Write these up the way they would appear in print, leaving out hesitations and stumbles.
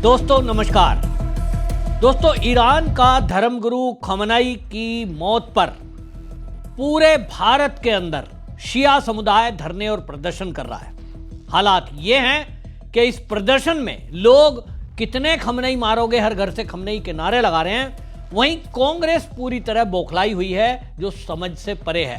दोस्तों नमस्कार। दोस्तों, ईरान का धर्मगुरु खमेनी की मौत पर पूरे भारत के अंदर शिया समुदाय धरने और प्रदर्शन कर रहा है। हालात ये हैं कि इस प्रदर्शन में लोग कितने खमेनी मारोगे, हर घर से खमेनी के नारे लगा रहे हैं। वहीं कांग्रेस पूरी तरह बौखलाई हुई है, जो समझ से परे है।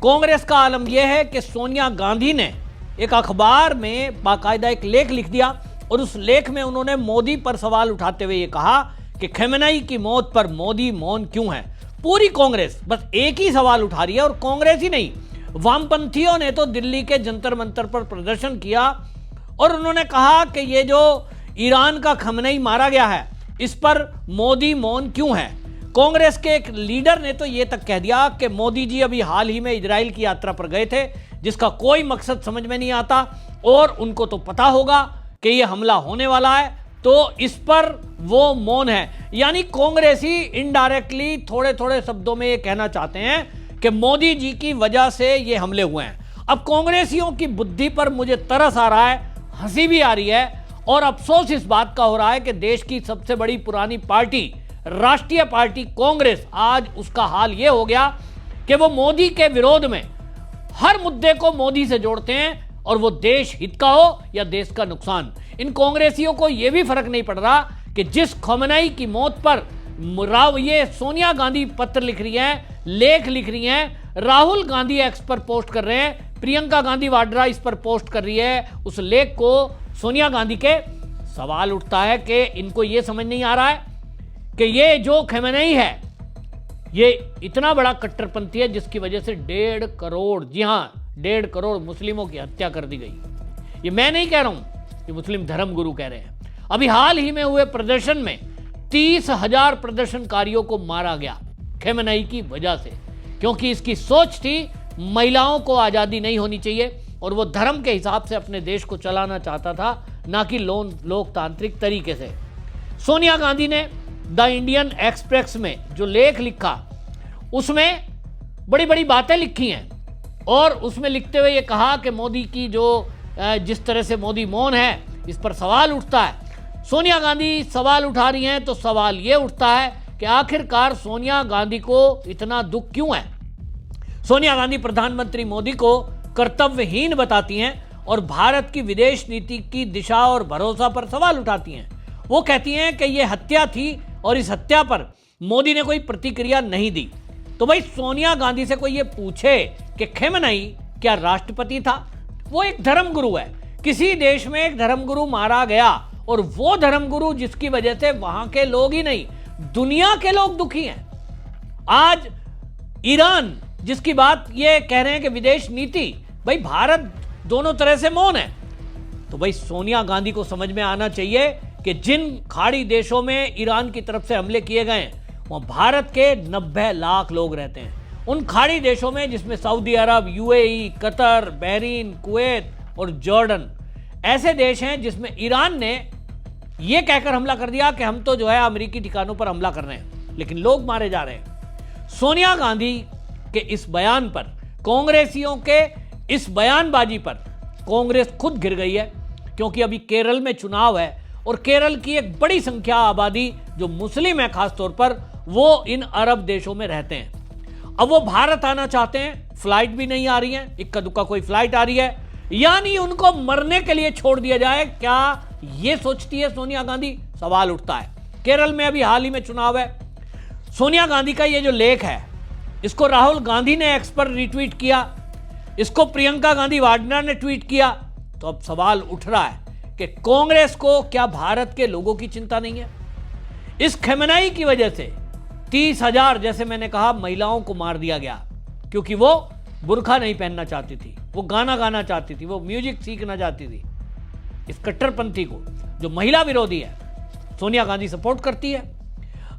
कांग्रेस का आलम यह है कि सोनिया गांधी ने एक अखबार में बाकायदा एक लेख लिख दिया और उस लेख में उन्होंने मोदी पर सवाल उठाते हुए ये कहा कि खमेनी की मौत पर मोदी मौन क्यों है। पूरी कांग्रेस बस एक ही सवाल उठा रही है, और कांग्रेस ही नहीं, वामपंथियों ने तो दिल्ली के जंतर मंतर पर प्रदर्शन किया और उन्होंने कहा कि ये जो ईरान का खमेनी मारा गया है, इस पर मोदी मौन क्यों है। कांग्रेस के एक लीडर ने तो ये तक कह दिया कि मोदी जी अभी हाल ही में इजराइल की यात्रा पर गए थे, जिसका कोई मकसद समझ में नहीं आता, और उनको तो पता होगा कि ये हमला होने वाला है, तो इस पर वो मौन है। यानी कांग्रेस ही इनडायरेक्टली थोड़े थोड़े शब्दों में ये कहना चाहते हैं कि मोदी जी की वजह से ये हमले हुए हैं। अब कांग्रेसियों की बुद्धि पर मुझे तरस आ रहा है, हंसी भी आ रही है, और अफसोस इस बात का हो रहा है कि देश की सबसे बड़ी पुरानी पार्टी, राष्ट्रीय पार्टी कांग्रेस, आज उसका हाल ये हो गया कि वो मोदी के विरोध में हर मुद्दे को मोदी से जोड़ते हैं, और वो देश हित का हो या देश का नुकसान। इन कांग्रेसियों को यह भी फर्क नहीं पड़ रहा कि जिस खमेनी की मौत पर ये सोनिया गांधी पत्र लिख रही हैं, लेख लिख रही हैं, राहुल गांधी एक्स पर पोस्ट कर रहे हैं, प्रियंका गांधी वाड्रा इस पर पोस्ट कर रही है, उस लेख को सोनिया गांधी के, सवाल उठता है कि इनको यह समझ नहीं आ रहा है कि ये जो खमेनी है ये इतना बड़ा कट्टरपंथी है जिसकी वजह से 1.5 करोड़, जी हां 1.5 करोड़ मुस्लिमों की हत्या कर दी गई। ये मैं नहीं कह रहा हूं, ये मुस्लिम धर्मगुरु कह रहे हैं। अभी हाल ही में हुए प्रदर्शन में 30,000 प्रदर्शनकारियों को मारा गया खमेनी की वजह से, क्योंकि इसकी सोच थी महिलाओं को आजादी नहीं होनी चाहिए, और वो धर्म के हिसाब से अपने देश को चलाना चाहता था, ना कि लोकतांत्रिक तरीके से। सोनिया गांधी ने द इंडियन एक्सप्रेस में जो लेख लिखा, उसमें बड़ी बड़ी बातें लिखी हैं, और उसमें लिखते हुए ये कहा कि मोदी की जो जिस तरह से मोदी मौन है, इस पर सवाल उठता है। सोनिया गांधी सवाल उठा रही हैं, तो सवाल ये उठता है कि आखिरकार सोनिया गांधी को इतना दुख क्यों है। सोनिया गांधी प्रधानमंत्री मोदी को कर्तव्यहीन बताती हैं और भारत की विदेश नीति की दिशा और भरोसा पर सवाल उठाती हैं। वो कहती हैं कि ये हत्या थी और इस हत्या पर मोदी ने कोई प्रतिक्रिया नहीं दी। तो भाई सोनिया गांधी से कोई ये पूछे कि खमेनी क्या राष्ट्रपति था? वो एक धर्मगुरु है। किसी देश में एक धर्मगुरु मारा गया, और वो धर्मगुरु जिसकी वजह से वहां के लोग ही नहीं, दुनिया के लोग दुखी हैं। आज ईरान जिसकी बात ये कह रहे हैं कि विदेश नीति, भाई भारत दोनों तरह से मौन है। तो भाई सोनिया गांधी को समझ में आना चाहिए कि जिन खाड़ी देशों में ईरान की तरफ से हमले किए गए, वहां भारत के 90 लाख लोग रहते हैं। उन खाड़ी देशों में जिसमें सऊदी अरब, यूएई, कतर, बहरीन, कुवैत और जॉर्डन ऐसे देश हैं जिसमें ईरान ने यह कहकर हमला कर दिया कि हम तो जो है अमेरिकी ठिकानों पर हमला कर रहे हैं, लेकिन लोग मारे जा रहे हैं। सोनिया गांधी के इस बयान पर, कांग्रेसियों के इस बयानबाजी पर कांग्रेस खुद गिर गई है, क्योंकि अभी केरल में चुनाव है, और केरल की एक बड़ी संख्या आबादी जो मुस्लिम है खासतौर पर, वो इन अरब देशों में रहते हैं। अब वो भारत आना चाहते हैं, फ्लाइट भी नहीं आ रही है, इक्का दुक्का कोई फ्लाइट आ रही है, यानी उनको मरने के लिए छोड़ दिया जाए, क्या ये सोचती है सोनिया गांधी? सवाल उठता है। केरल में अभी हाल ही में चुनाव है। सोनिया गांधी का ये जो लेख है, इसको राहुल गांधी ने एक्स पर रिट्वीट किया, इसको प्रियंका गांधी वाड्रा ने ट्वीट किया। तो अब सवाल उठ रहा है कि कांग्रेस को क्या भारत के लोगों की चिंता नहीं है? इस खमेनी की वजह से 30,000, जैसे मैंने कहा, महिलाओं को मार दिया गया, क्योंकि वो बुर्का नहीं पहनना चाहती थी, वो गाना गाना चाहती थी, वो म्यूजिक सीखना चाहती थी। इस कट्टरपंथी को, जो महिला विरोधी है, सोनिया गांधी सपोर्ट करती है।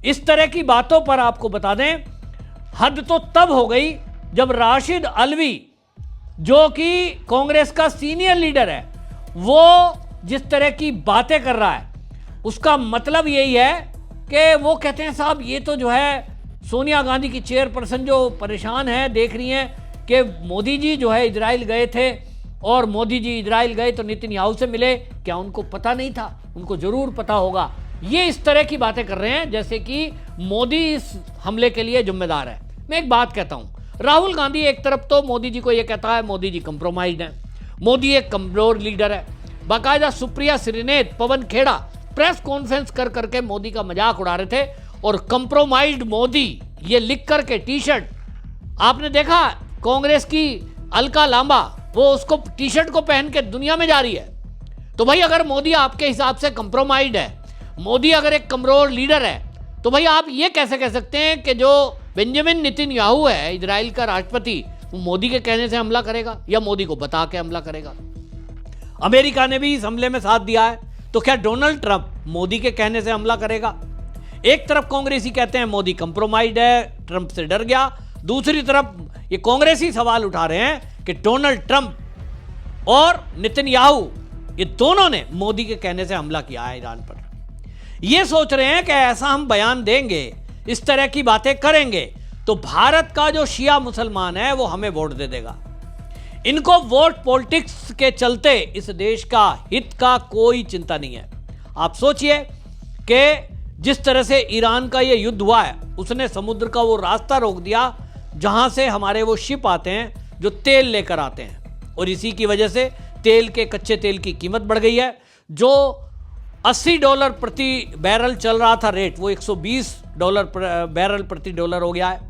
इस तरह की बातों पर आपको बता दें, हद तो तब हो गई जब राशिद अल्वी, जो कि कांग्रेस का सीनियर लीडर है, वो जिस तरह की बातें कर रहा है, उसका मतलब यही है कि वो कहते हैं साहब ये तो जो है सोनिया गांधी की चेयरपर्सन जो परेशान है, देख रही हैं कि मोदी जी जो है इजराइल गए थे और मोदी जी इजराइल गए तो नेतन्याहू से मिले, क्या उनको पता नहीं था? उनको जरूर पता होगा। ये इस तरह की बातें कर रहे हैं जैसे कि मोदी इस हमले के लिए जिम्मेदार है। मैं एक बात कहता हूं, राहुल गांधी एक तरफ तो मोदी जी को यह कहता है मोदी जी कंप्रोमाइज्ड है, मोदी एक कमजोर लीडर है। बाकायदा सुप्रिया श्रीनेत, पवन खेड़ा प्रेस कॉन्फ्रेंस कर करके मोदी का मजाक उड़ा रहे थे और कंप्रोमाइज्ड मोदी ये लिख करके टी शर्ट, आपने देखा कांग्रेस की अलका लांबा वो उसको टी शर्ट को पहन के दुनिया में जा रही है। तो भाई अगर मोदी आपके हिसाब से कंप्रोमाइज्ड है, मोदी अगर एक कमजोर लीडर है, तो भाई आप ये कैसे कह सकते हैं कि जो बेंजामिन नेतन्याहू है इजराइल का राष्ट्रपति, वो मोदी के कहने से हमला करेगा या मोदी को बता के हमला करेगा? अमेरिका ने भी इस हमले में साथ दिया है, तो क्या डोनाल्ड ट्रंप मोदी के कहने से हमला करेगा? एक तरफ कांग्रेसी कहते हैं मोदी कंप्रोमाइज्ड है, ट्रंप से डर गया, दूसरी तरफ ये कांग्रेसी सवाल उठा रहे हैं कि डोनाल्ड ट्रंप और नेतन्याहू ये दोनों ने मोदी के कहने से हमला किया है ईरान पर। ये सोच रहे हैं कि ऐसा हम बयान देंगे, इस तरह की बातें करेंगे तो भारत का जो शिया मुसलमान है वो हमें वोट दे देगा। इनको वोट पॉलिटिक्स के चलते इस देश का हित का कोई चिंता नहीं है। आप सोचिए कि जिस तरह से ईरान का ये युद्ध हुआ है, उसने समुद्र का वो रास्ता रोक दिया जहां से हमारे वो शिप आते हैं जो तेल लेकर आते हैं, और इसी की वजह से तेल के कच्चे तेल की कीमत बढ़ गई है। जो $80 प्रति बैरल चल रहा था रेट, वो $120 बैरल प्रति डॉलर हो गया है।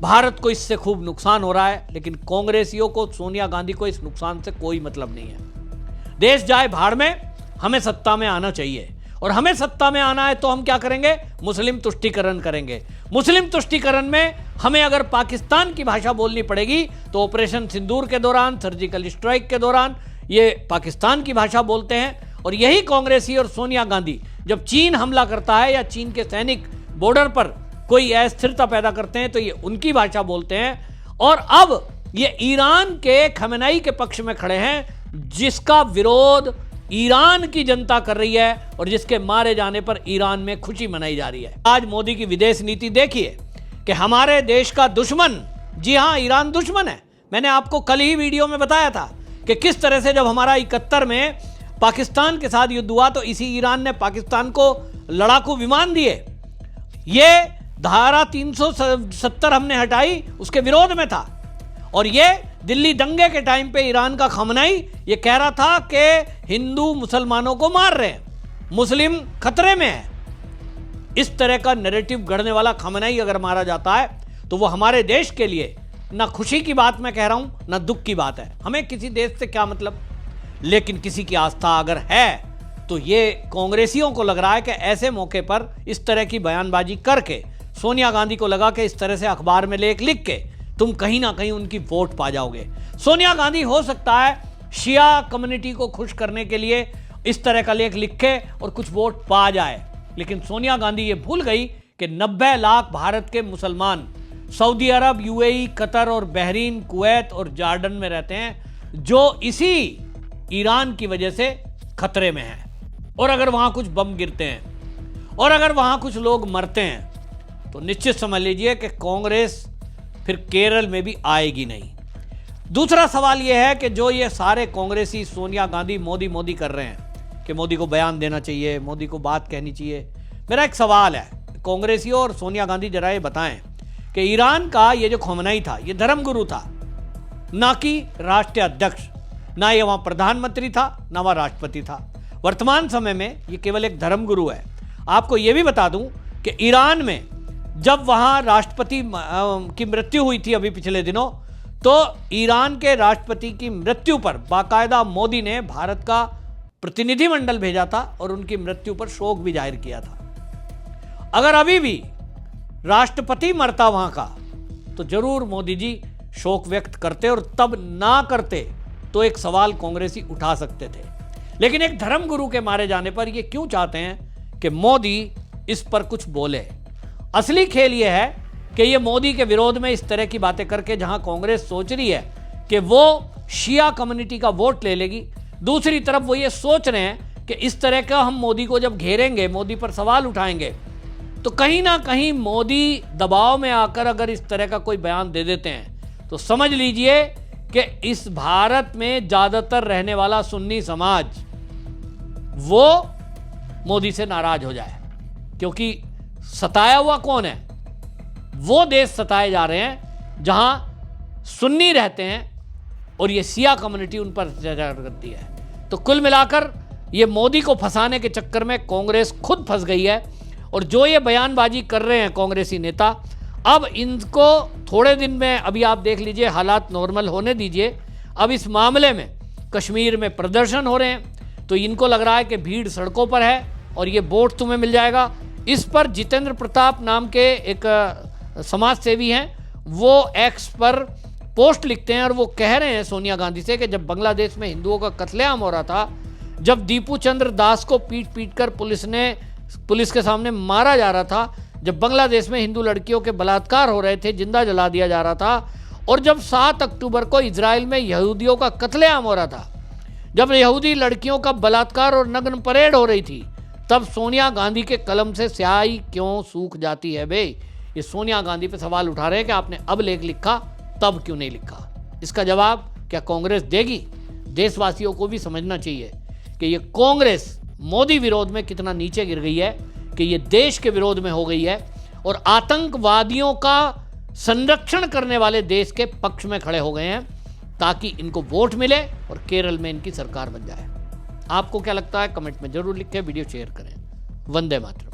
भारत को इससे खूब नुकसान हो रहा है, लेकिन कांग्रेसियों को, सोनिया गांधी को इस नुकसान से कोई मतलब नहीं है। देश जाए भाड़ में, हमें सत्ता में आना चाहिए, और हमें सत्ता में आना है तो हम क्या करेंगे? मुस्लिम तुष्टीकरण करेंगे। मुस्लिम तुष्टीकरण में हमें अगर पाकिस्तान की भाषा बोलनी पड़ेगी तो ऑपरेशन सिंदूर के दौरान, सर्जिकल स्ट्राइक के दौरान ये पाकिस्तान की भाषा बोलते हैं। और यही कांग्रेसी और सोनिया गांधी जब चीन हमला करता है या चीन के सैनिक बॉर्डर पर कोई अस्थिरता पैदा करते हैं तो ये उनकी भाषा बोलते हैं। और अब ये ईरान के खमेनेई के पक्ष में खड़े हैं, जिसका विरोध ईरान की जनता कर रही है और जिसके मारे जाने पर ईरान में खुशी मनाई जा रही है। आज मोदी की विदेश नीति देखिए कि हमारे देश का दुश्मन, जी हां, ईरान दुश्मन है। मैंने आपको कल ही वीडियो में बताया था कि किस तरह से जब हमारा 71 में पाकिस्तान के साथ युद्ध हुआ तो इसी ईरान ने पाकिस्तान को लड़ाकू विमान दिए। ये धारा 370 हमने हटाई, उसके विरोध में था। और ये दिल्ली दंगे के टाइम पे ईरान का खमेनेई ये कह रहा था कि हिंदू मुसलमानों को मार रहे हैं, मुस्लिम खतरे में है। इस तरह का नैरेटिव गढ़ने वाला खमेनेई अगर मारा जाता है तो वो हमारे देश के लिए ना खुशी की बात मैं कह रहा हूं, ना दुख की बात है। हमें किसी देश से क्या मतलब, लेकिन किसी की आस्था अगर है तो ये कांग्रेसियों को लग रहा है कि ऐसे मौके पर इस तरह की बयानबाजी करके, सोनिया गांधी को लगा कि इस तरह से अखबार में लेख लिख के तुम कहीं ना कहीं उनकी वोट पा जाओगे। सोनिया गांधी हो सकता है शिया कम्युनिटी को खुश करने के लिए इस तरह का लेख लिखे और कुछ वोट पा जाए, लेकिन सोनिया गांधी ये भूल गई कि 90 लाख भारत के मुसलमान सऊदी अरब, यूएई, कतर और बहरीन, कुवैत और जॉर्डन में रहते हैं, जो इसी ईरान की वजह से खतरे में हैं। और अगर वहां कुछ बम गिरते हैं और अगर वहां कुछ लोग मरते हैं तो निश्चित समझ लीजिए कि कांग्रेस फिर केरल में भी आएगी नहीं। दूसरा सवाल यह है कि जो ये सारे कांग्रेसी सोनिया गांधी मोदी कर रहे हैं कि मोदी को बयान देना चाहिए, मोदी को बात कहनी चाहिए, मेरा एक सवाल है, कांग्रेसियों और सोनिया गांधी जरा ये बताएं कि ईरान का ये जो खमेनेई था ये धर्मगुरु था, ना कि राष्ट्रीय अध्यक्ष, ना ये वहां प्रधानमंत्री था, ना वहां राष्ट्रपति था। वर्तमान समय में ये केवल एक धर्मगुरु है। आपको ये भी बता दूं कि ईरान में जब वहां राष्ट्रपति की मृत्यु हुई थी अभी पिछले दिनों, तो ईरान के राष्ट्रपति की मृत्यु पर बाकायदा मोदी ने भारत का प्रतिनिधिमंडल भेजा था और उनकी मृत्यु पर शोक भी जाहिर किया था। अगर अभी भी राष्ट्रपति मरता वहां का तो जरूर मोदी जी शोक व्यक्त करते, और तब ना करते तो एक सवाल कांग्रेसी उठा सकते थे। लेकिन एक धर्मगुरु के मारे जाने पर ये क्यों चाहते हैं कि मोदी इस पर कुछ बोले? असली खेल यह है कि ये मोदी के विरोध में इस तरह की बातें करके, जहां कांग्रेस सोच रही है कि वो शिया कम्युनिटी का वोट ले लेगी, दूसरी तरफ वो ये सोच रहे हैं कि इस तरह का हम मोदी को जब घेरेंगे, मोदी पर सवाल उठाएंगे, तो कहीं ना कहीं मोदी दबाव में आकर अगर इस तरह का कोई बयान दे देते हैं तो समझ लीजिए कि इस भारत में ज्यादातर रहने वाला सुन्नी समाज वो मोदी से नाराज हो जाए, क्योंकि सताया हुआ कौन है? वो देश सताए जा रहे हैं जहां सुन्नी रहते हैं और ये शिया कम्युनिटी उन पर अत्याचार करती है। तो कुल मिलाकर ये मोदी को फंसाने के चक्कर में कांग्रेस खुद फंस गई है। और जो ये बयानबाजी कर रहे हैं कांग्रेसी नेता, अब इनको थोड़े दिन में, अभी आप देख लीजिए, हालात नॉर्मल होने दीजिए, अब इस मामले में कश्मीर में प्रदर्शन हो रहे हैं तो इनको लग रहा है कि भीड़ सड़कों पर है और ये वोट तुम्हें मिल जाएगा। इस पर जितेंद्र प्रताप नाम के एक समाज सेवी हैं, वो एक्स पर पोस्ट लिखते हैं और वो कह रहे हैं सोनिया गांधी से कि जब बांग्लादेश में हिंदुओं का कत्लेआम हो रहा था, जब दीपू चंद्र दास को पीट पीट कर पुलिस के सामने मारा जा रहा था, जब बांग्लादेश में हिंदू लड़कियों के बलात्कार हो रहे थे, जिंदा जला दिया जा रहा था, और जब 7 अक्टूबर को इजराइल में यहूदियों का कत्लेआम हो रहा था, जब यहूदी लड़कियों का बलात्कार और नग्न परेड हो रही थी, तब सोनिया गांधी के कलम से स्याही क्यों सूख जाती है बे? ये सोनिया गांधी पे सवाल उठा रहे हैं कि आपने अब लेख लिखा, तब क्यों नहीं लिखा। इसका जवाब क्या कांग्रेस देगी? देशवासियों को भी समझना चाहिए कि ये कांग्रेस मोदी विरोध में कितना नीचे गिर गई है, कि ये देश के विरोध में हो गई है और आतंकवादियों का संरक्षण करने वाले देश के पक्ष में खड़े हो गए हैं ताकि इनको वोट मिले और केरल में इनकी सरकार बन जाए। आपको क्या लगता है? कमेंट में जरूर लिखें, वीडियो शेयर करें। वंदे मातरम।